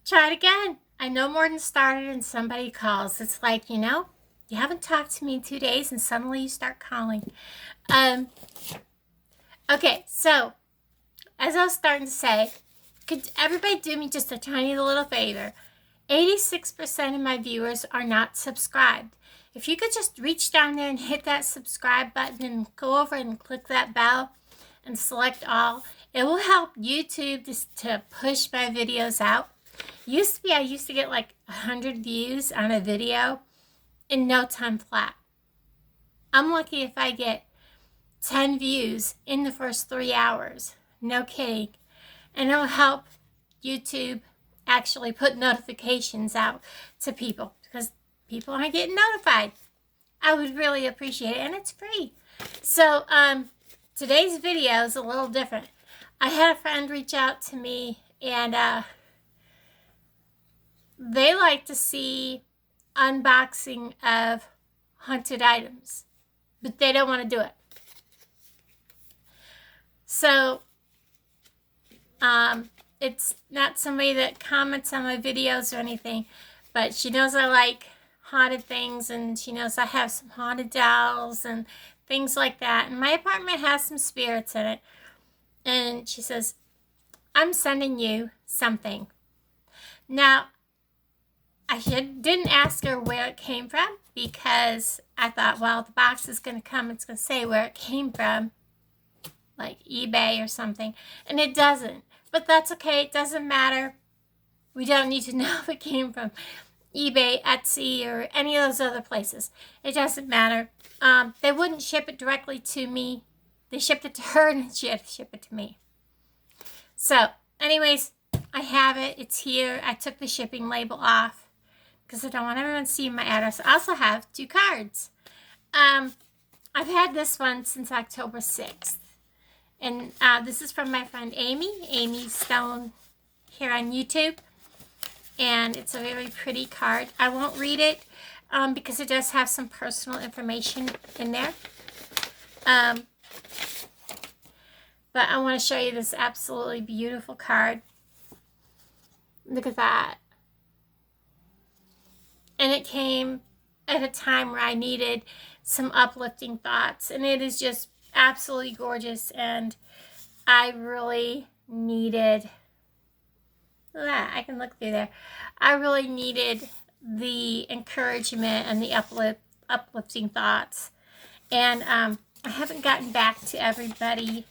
Try it again. I no more than started and somebody calls. It's like, you haven't talked to me in 2 days and suddenly you start calling. Okay, so as I was starting to say, could everybody do me just a tiny little favor? 86% of my viewers are not subscribed. If you could just reach down there and hit that subscribe button and go over and click that bell and select all, it will help YouTube to push my videos out. I used to get like 100 views on a video in no time flat. I'm lucky if I get 10 views in the first 3 hours. No kidding. And it'll help YouTube actually put notifications out to people because people aren't getting notified. I would really appreciate it, and it's free. So today's video is a little different. I had a friend reach out to me, and they like to see unboxing of haunted items, but they don't want to do it. So it's not somebody that comments on my videos or anything, but she knows I like haunted things, and she knows I have some haunted dolls and things like that. And my apartment has some spirits in it. And she says, I'm sending you something. Now, I didn't ask her where it came from because I thought, well, the box is going to come. It's going to say where it came from, like eBay or something. And it doesn't. But that's okay. It doesn't matter. We don't need to know if it came from eBay, Etsy, or any of those other places. It doesn't matter. They wouldn't ship it directly to me. They shipped it to her, and she had to ship it to me. So, anyways, I have it. It's here. I took the shipping label off because I don't want everyone seeing my address. I also have 2 cards. I've had this one since October 6th. And this is from my friend Amy Stone here on YouTube. And it's a very pretty card. I won't read it because it does have some personal information in there. But I want to show you this absolutely beautiful card. Look at that. And it came at a time where I needed some uplifting thoughts. And it is just absolutely gorgeous. And I really needed... Look at that. I can look through there. I really needed the encouragement and the uplifting thoughts. And I haven't gotten back to everybody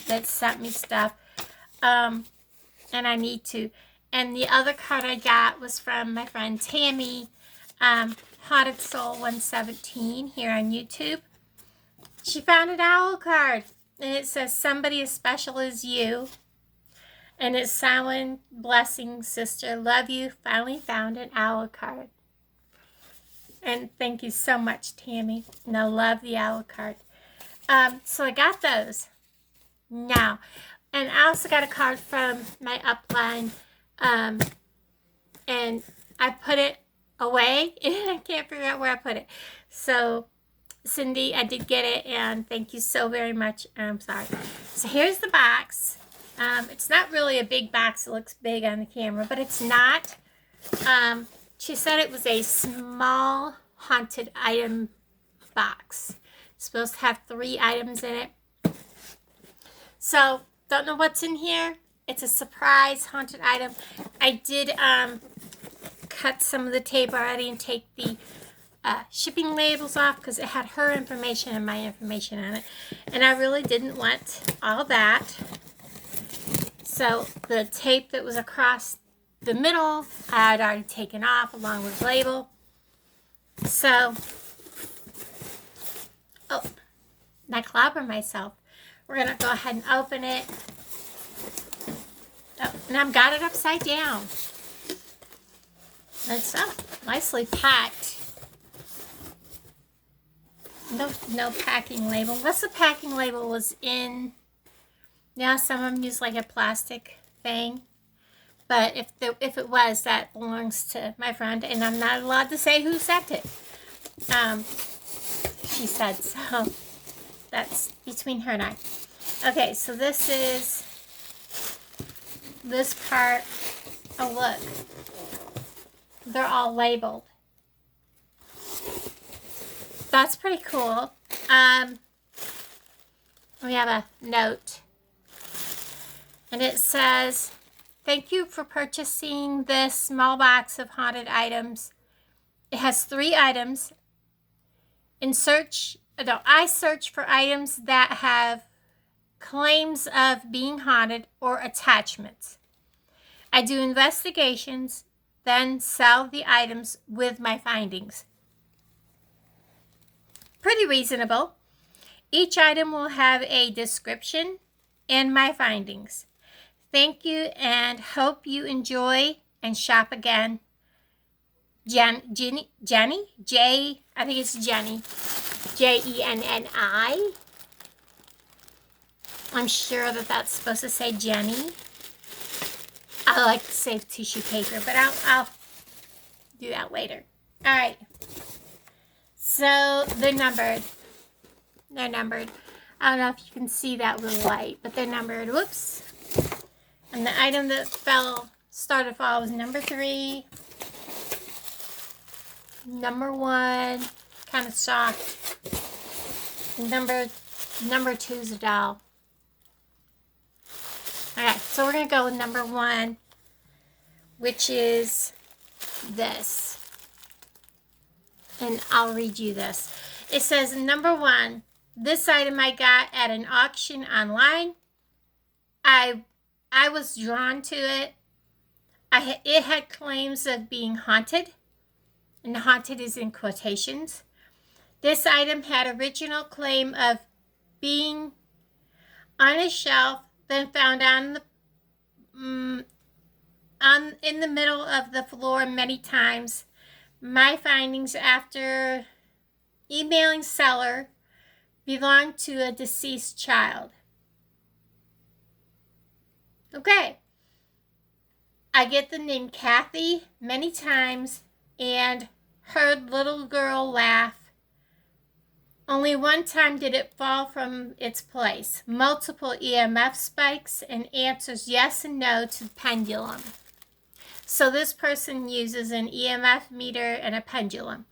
that sent me stuff. And I need to. And the other card I got was from my friend Tammy, Haunted Soul 117 here on YouTube. She found an owl card. And it says, somebody as special as you. And it's Samhain Blessings, sister. Love you. Finally found an owl card. And thank you so much, Tammy. And I love the owl card. So I got those. Now, and I also got a card from my upline. And I put it away. And I can't figure out where I put it. So, Cindy, I did get it. And thank you so very much. I'm sorry. So here's the box. It's not really a big box. It looks big on the camera, but it's not. She said it was a small haunted item box. It's supposed to have 3 items in it. So, don't know what's in here. It's a surprise haunted item. I did cut some of the tape already and take the shipping labels off because it had her information and my information on it. And I really didn't want all that. So the tape that was across the middle, I had already taken off along with the label. So, I clobbered myself. We're going to go ahead and open it. Oh, and I've got it upside down. It's nicely packed. No packing label. Unless the packing label was in... Yeah, some of them use like a plastic thing. But if it was, that belongs to my friend. And I'm not allowed to say who sent it. She said so. That's between her and I. Okay, so this part Oh, look. They're all labeled. That's pretty cool. We have a note. And it says, thank you for purchasing this small box of haunted items. It has 3 items. I search for items that have claims of being haunted or attachments. I do investigations, then sell the items with my findings. Pretty reasonable. Each item will have a description and my findings. Thank you and hope you enjoy and shop again. Jenny? I think it's Jenny. Jenni. I'm sure that that's supposed to say Jenny. I like to save tissue paper, but I'll do that later. All right. So they're numbered. They're numbered. I don't know if you can see that with light, but they're numbered. Whoops. And the item that started fall was number 3. Number 1, kind of soft. Number 2 is a doll. Alright, so we're going to go with number 1, which is this. And I'll read you this. It says, number 1, this item I got at an auction online. I was drawn to it. It had claims of being haunted. And haunted is in quotations. This item had original claim of being on a shelf, then found in the middle of the floor many times. My findings after emailing seller belonged to a deceased child. Okay. I get the name Kathy many times and heard little girl laugh. Only one time did it fall from its place. Multiple EMF spikes and answers yes and no to the pendulum. So this person uses an EMF meter and a pendulum.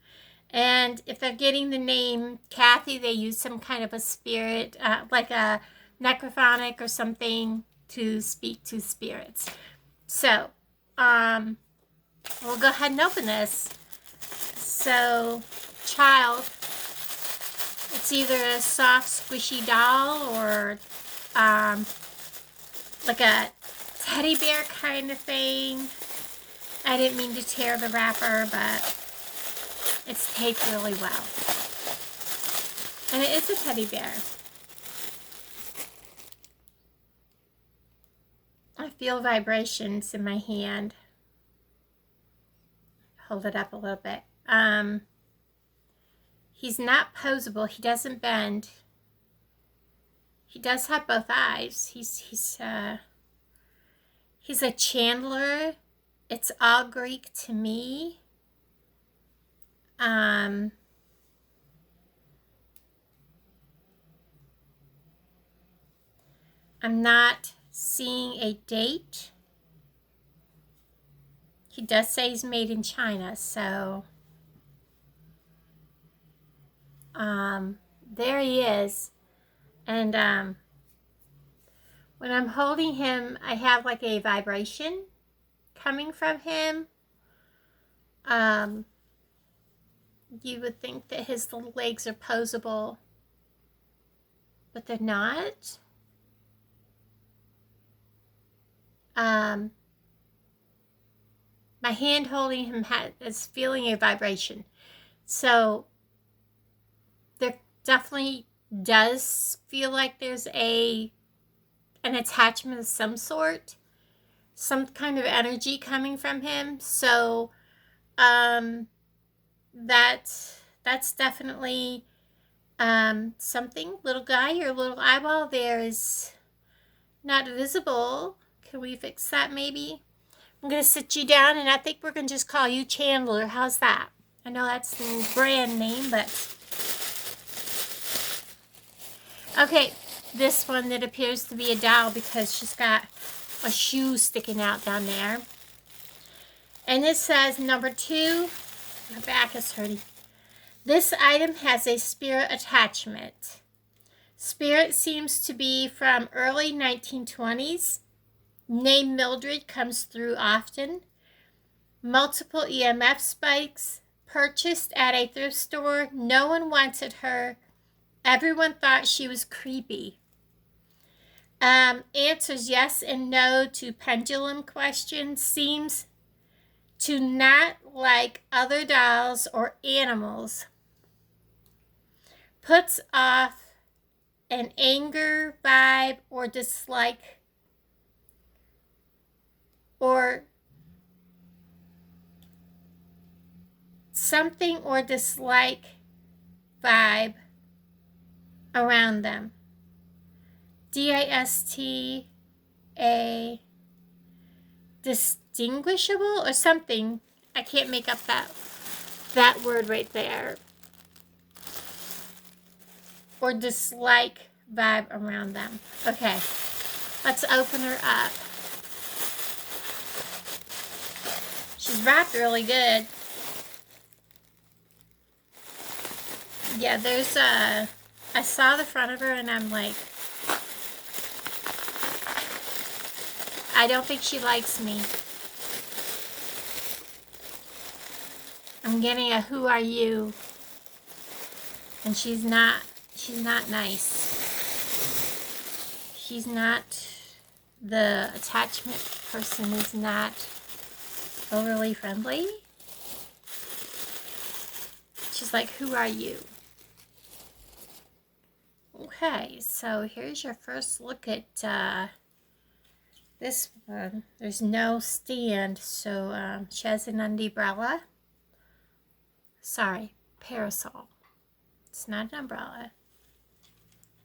And if they're getting the name Kathy, they use some kind of a spirit, like a necrophonic or something to speak to spirits. So, we'll go ahead and open this. So, child, it's either a soft, squishy doll or like a teddy bear kind of thing. I didn't mean to tear the wrapper, but it's taped really well. And it is a teddy bear. I feel vibrations in my hand. Hold it up a little bit. He's not posable. He doesn't bend. He does have both eyes. He's a chandler. It's all Greek to me. I'm not seeing a date. He does say he's made in China, so there he is. And when I'm holding him, I have like a vibration coming from him. You would think that his little legs are posable, but they're not. My hand holding him is feeling a vibration. So there definitely does feel like there's an attachment of some sort, some kind of energy coming from him. So that's definitely something. Little guy, your little eyeball there is not visible. Can we fix that maybe? I'm going to sit you down, and I think we're going to just call you Chandler. How's that? I know that's the brand name, but... Okay, this one that appears to be a doll because she's got a shoe sticking out down there. And it says, number 2, my back is hurting. This item has a spirit attachment. Spirit seems to be from early 1920s. Name Mildred comes through often. Multiple EMF spikes. Purchased at a thrift store. No one wanted her. Everyone thought she was creepy. Answers yes and no to pendulum questions. Seems to not like other dolls or animals. Puts off an anger vibe or dislike or something or dislike vibe around them. DISTA, distinguishable or something. I can't make up that word right there. Or dislike vibe around them. Okay, let's open her up. She's wrapped really good. Yeah, there's I saw the front of her and I'm like, I don't think she likes me. I'm getting a who are you? And she's not nice. She's not, the attachment person is not overly friendly. She's like, who are you? Okay, so here's your first look at this one. There's no stand, so she has an umbrella. Sorry, parasol. It's not an umbrella.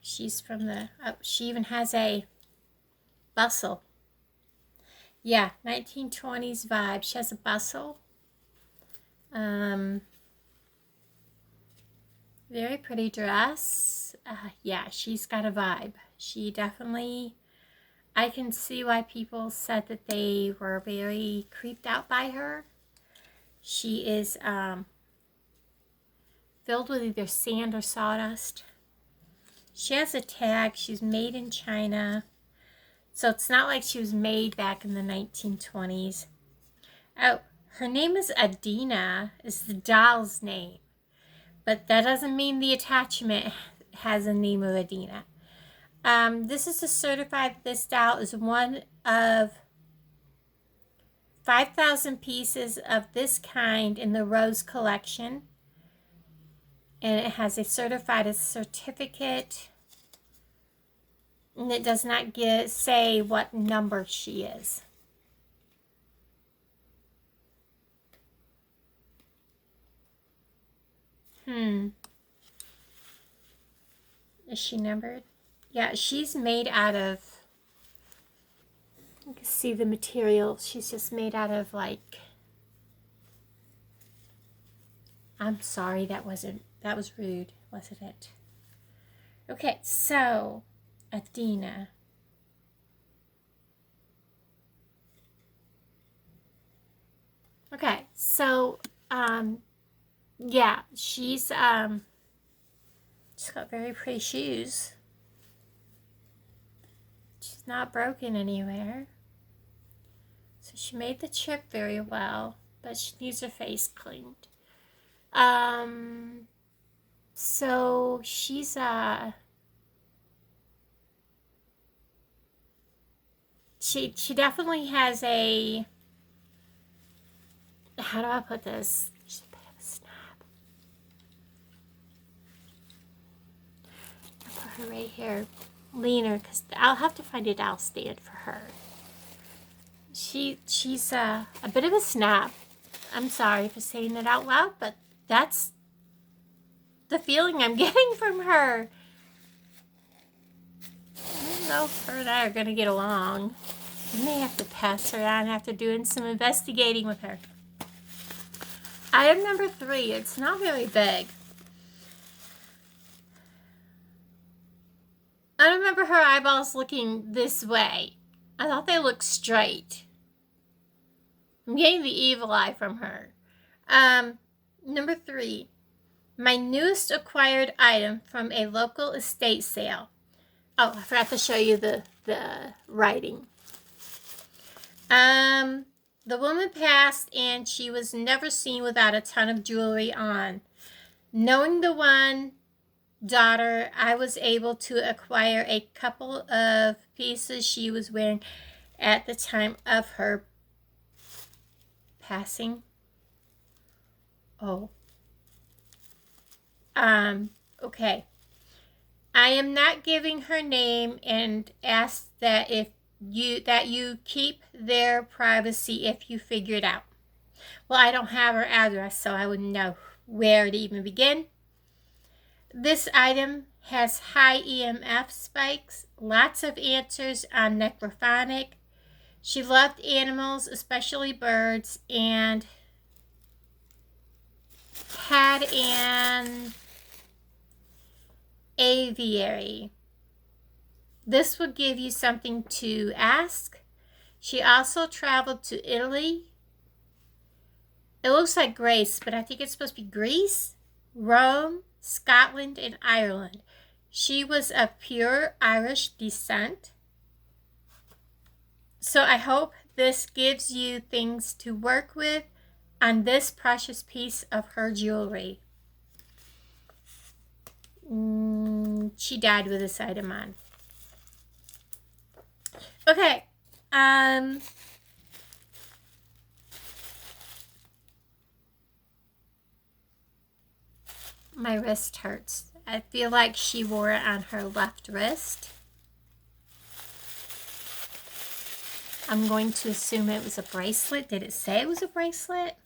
She's from the, oh, she even has a bustle. Yeah, 1920s vibe. She has a bustle. Very pretty dress. Yeah, she's got a vibe. She definitely, I can see why people said that they were very creeped out by her. She is filled with either sand or sawdust. She has a tag. She's made in China. So it's not like she was made back in the 1920s. Oh, her name is Adina, is the doll's name. But that doesn't mean the attachment has a name of Adina. This is to certify that this doll is one of 5,000 pieces of this kind in the Rose collection. And it has a certified certificate. And it does not say what number she is. Is she numbered? Yeah, she's made out of, you can see the material. She's just made out of like, I'm sorry, that was rude, wasn't it? Okay, so Adina. Okay, so yeah, she's got very pretty shoes. She's not broken anywhere. So she made the trip very well, but she needs her face cleaned. So she's she definitely has a, how do I put this? She's a bit of a snob. I'll put her right here, leaner, because I'll have to find a doll stand for her. She's a bit of a snob. I'm sorry for saying it out loud, but that's the feeling I'm getting from her. I don't know if her and I are going to get along. I may have to pass her on after doing some investigating with her. Item number 3. It's not very big. I remember her eyeballs looking this way. I thought they looked straight. I'm getting the evil eye from her. Number 3. My newest acquired item from a local estate sale. Oh, I forgot to show you the writing. The woman passed and she was never seen without a ton of jewelry on. Knowing the one daughter, I was able to acquire a couple of pieces she was wearing at the time of her passing. Oh. Okay. I am not giving her name and ask that you keep their privacy if you figure it out. Well, I don't have her address, so I wouldn't know where to even begin. This item has high EMF spikes, lots of answers on necrophonic. She loved animals, especially birds, and had an aviary. This would give you something to ask. She also traveled to Italy. It looks like Greece, but I think it's supposed to be Greece, Rome, Scotland, and Ireland. She was of pure Irish descent. So I hope this gives you things to work with on this precious piece of her jewelry. She died with this item on. Okay. My wrist hurts. I feel like she wore it on her left wrist. I'm going to assume it was a bracelet. Did it say it was a bracelet?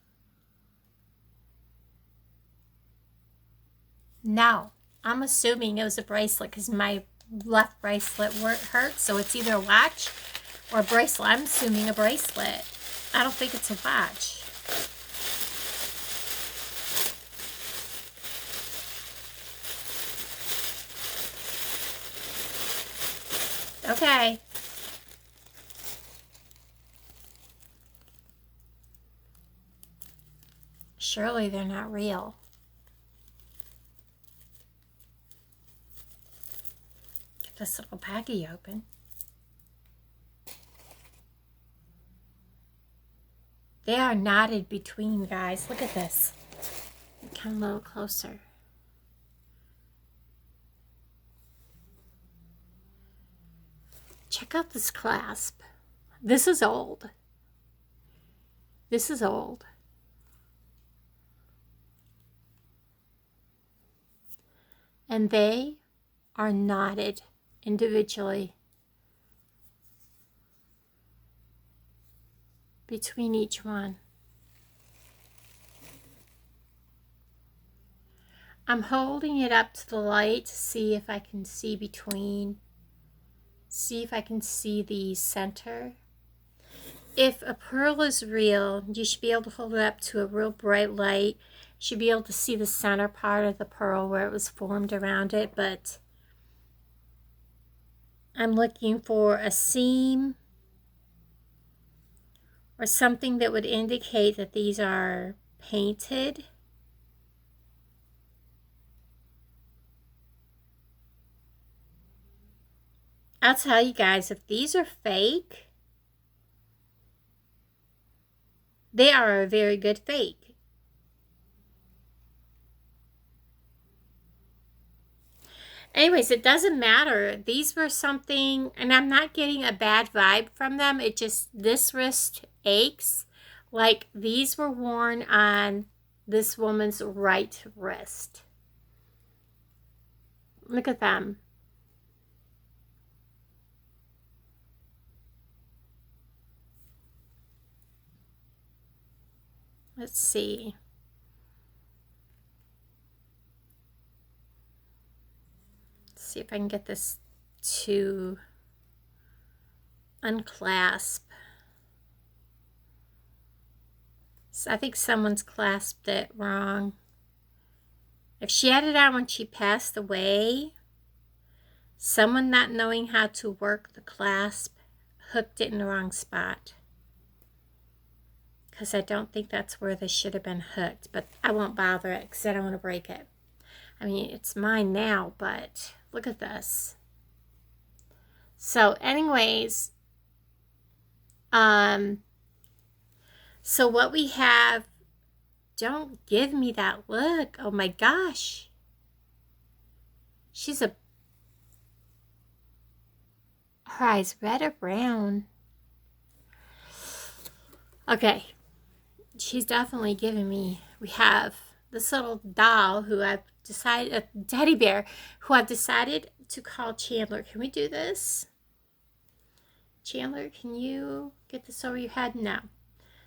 No. I'm assuming it was a bracelet because my left bracelet hurts. So it's either a watch or a bracelet. I'm assuming a bracelet. I don't think it's a watch. Okay. Surely they're not real. Get this little baggie open. They are knotted between, guys. Look at this. Come a little closer. Check out this clasp. This is old. This is old. And they are knotted individually between each one. I'm holding it up to the light to see if I can see between, see if I can see the center. If a pearl is real, you should be able to hold it up to a real bright light. You should be able to see the center part of the pearl where it was formed around it, but I'm looking for a seam or something that would indicate that these are painted. I'll tell you guys, if these are fake, they are a very good fake. Anyways, it doesn't matter. These were something, and I'm not getting a bad vibe from them. It just, this wrist aches. Like these were worn on this woman's right wrist. Look at them. Let's see. Let's see if I can get this to unclasp. So I think someone's clasped it wrong. If she had it on when she passed away, someone not knowing how to work the clasp hooked it in the wrong spot. because I don't think that's where they should have been hooked, but I won't bother it because I don't want to break it. I mean, it's mine now, but look at this. So anyways, so what we have, don't give me that look. Oh my gosh. She's her eyes red or brown? Okay. She's definitely giving me, we have this little doll who I've decided, a teddy bear, who I've decided to call Chandler. Can we do this? Chandler, can you get this over your head? No.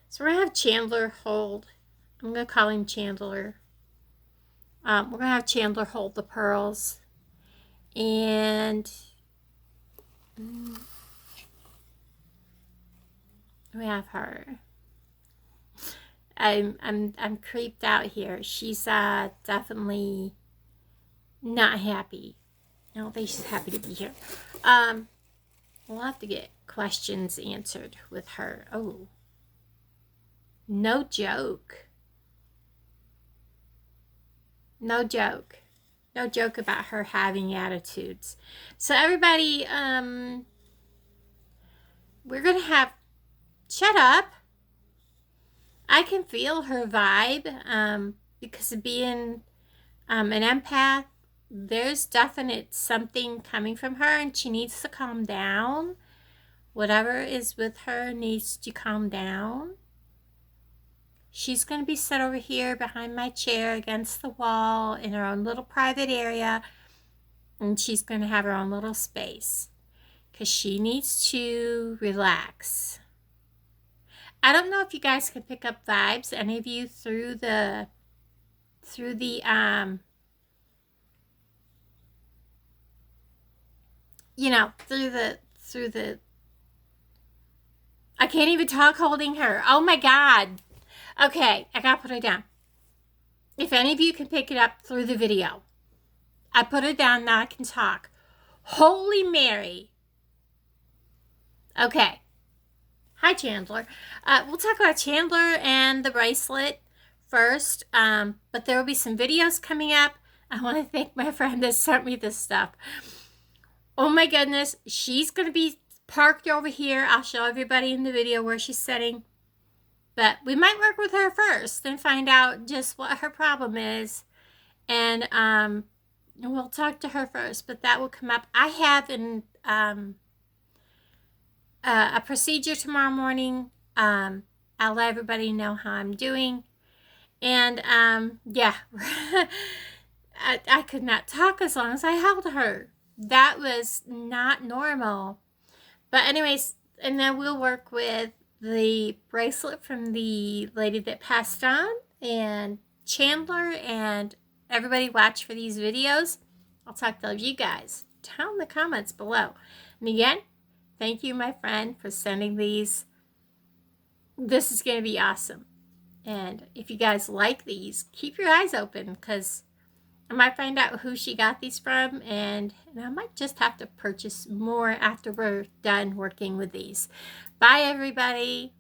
So we're going to have Chandler hold, I'm going to call him Chandler. We're going to have Chandler hold the pearls. And we have her. I'm creeped out here. She's definitely not happy. I don't think she's happy to be here. We'll have to get questions answered with her. Oh, no joke. No joke. No joke about her having attitudes. So everybody, we're gonna have, shut up. I can feel her vibe, because of being an empath. There's definite something coming from her, and she needs to calm down. Whatever is with her needs to calm down. She's going to be set over here behind my chair against the wall in her own little private area, and she's going to have her own little space because she needs to relax. I don't know if you guys can pick up vibes, any of you, through the you know, through the I can't even talk holding her. Oh my God. Okay, I gotta put her down. If any of you can pick it up through the video. I put her down, now I can talk. Holy Mary. Okay. Hi, Chandler. We'll talk about Chandler and the bracelet first, but there will be some videos coming up. I want to thank my friend that sent me this stuff. Oh my goodness, she's going to be parked over here. I'll show everybody in the video where she's sitting. But we might work with her first and find out just what her problem is. And we'll talk to her first, but that will come up. I have a procedure tomorrow morning. I'll let everybody know how I'm doing. And yeah, I could not talk as long as I held her. That was not normal. But anyways, and then we'll work with the bracelet from the lady that passed on, and Chandler, and everybody watch for these videos. I'll talk to you guys down in the comments below. And again, thank you, my friend, for sending these. This is going to be awesome. And if you guys like these, keep your eyes open, because I might find out who she got these from, and I might just have to purchase more after we're done working with these. Bye, everybody.